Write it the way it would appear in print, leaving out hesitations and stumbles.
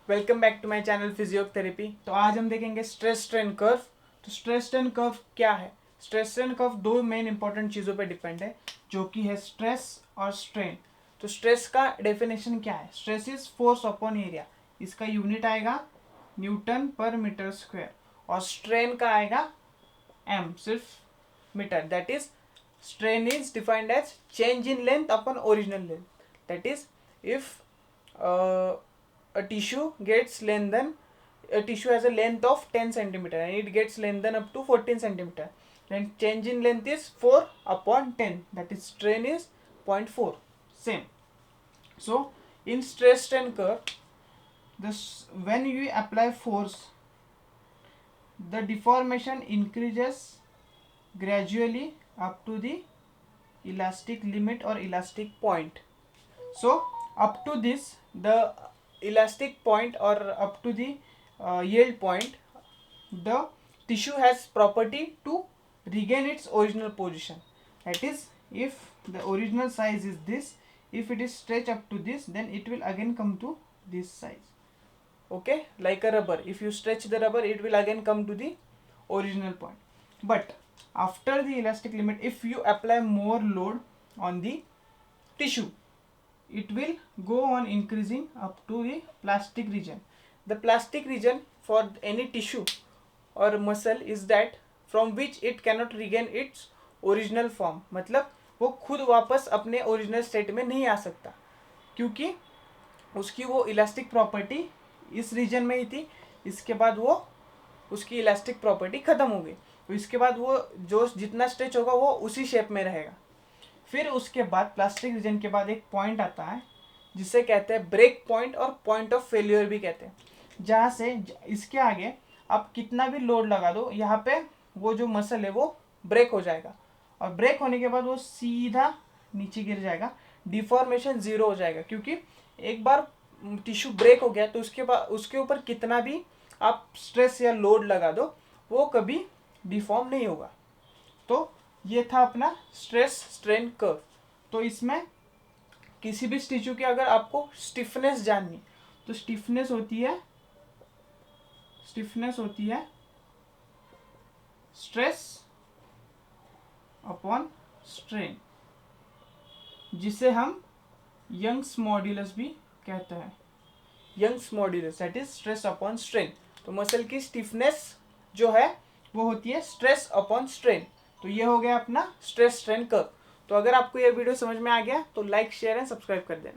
Welcome back to my channel physiotherapy. तो आज हम देखेंगे स्ट्रेस स्ट्रेन कर्व। तो स्ट्रेस स्ट्रेन कर्व क्या है? स्ट्रेस स्ट्रेन कर्व दो मेन इंपॉर्टेंट चीज़ों पे डिपेंड है, जो कि है स्ट्रेस और स्ट्रेन। तो स्ट्रेस का डेफिनेशन क्या है? Stress is force upon area, इसका यूनिट आएगा न्यूटन पर मीटर स्क्वायर, और स्ट्रेन का आएगा एम, सिर्फ metre. That is strain is defined as change in length upon original length. That is if a tissue gets lengthen, a tissue has a length of 10 centimeter and it gets lengthen up to 14 centimeter, then change in length is 4 upon 10, that is strain is 0.4. Same. So in stress strain curve, this when you apply force, the deformation increases gradually up to the elastic limit or elastic point. So up to this, the elastic point or up to the yield point, the tissue has property to regain its original position. That is, if the original size is this, if it is stretched up to this, then it will again come to this size. Okay, like a rubber, if you stretch the rubber, it will again come to the original point. But after the elastic limit, if you apply more load on the tissue, it will go on increasing up to the plastic region. The plastic region for any tissue or muscle is that from which it cannot regain its original form. मतलब वो खुद वापस अपने original state में नहीं आ सकता, क्योंकि उसकी वो इलास्टिक प्रॉपर्टी इस रीजन में ही थी। इसके बाद वो उसकी इलास्टिक प्रॉपर्टी ख़त्म हो गई, तो इसके बाद वो जो जितना स्ट्रेच होगा वो उसी शेप में रहेगा। फिर उसके बाद प्लास्टिक रीजन के बाद एक पॉइंट आता है जिसे कहते हैं ब्रेक पॉइंट, और पॉइंट ऑफ फेल्यूर भी कहते हैं, जहाँ से इसके आगे आप कितना भी लोड लगा दो, यहाँ पे वो जो मसल है वो ब्रेक हो जाएगा, और ब्रेक होने के बाद वो सीधा नीचे गिर जाएगा, डिफॉर्मेशन ज़ीरो हो जाएगा। क्योंकि एक बार टिश्यू ब्रेक हो गया तो उसके बाद उसके ऊपर कितना भी आप स्ट्रेस या लोड लगा दो, वो कभी डिफॉर्म नहीं होगा। तो ये था अपना स्ट्रेस स्ट्रेन कर्व। तो इसमें किसी भी टिश्यू की अगर आपको स्टिफनेस जाननी, तो स्टिफनेस होती है स्ट्रेस अपॉन स्ट्रेन, जिसे हम यंग्स मॉड्यूलस भी कहते हैं। Young's modulus, that is stress upon strain. तो मसल की स्टिफनेस जो है वो होती है स्ट्रेस अपॉन स्ट्रेन। तो ये हो गया अपना स्ट्रेस स्ट्रेन कर्व। तो अगर आपको ये वीडियो समझ में आ गया तो लाइक, शेयर एंड सब्सक्राइब कर देना।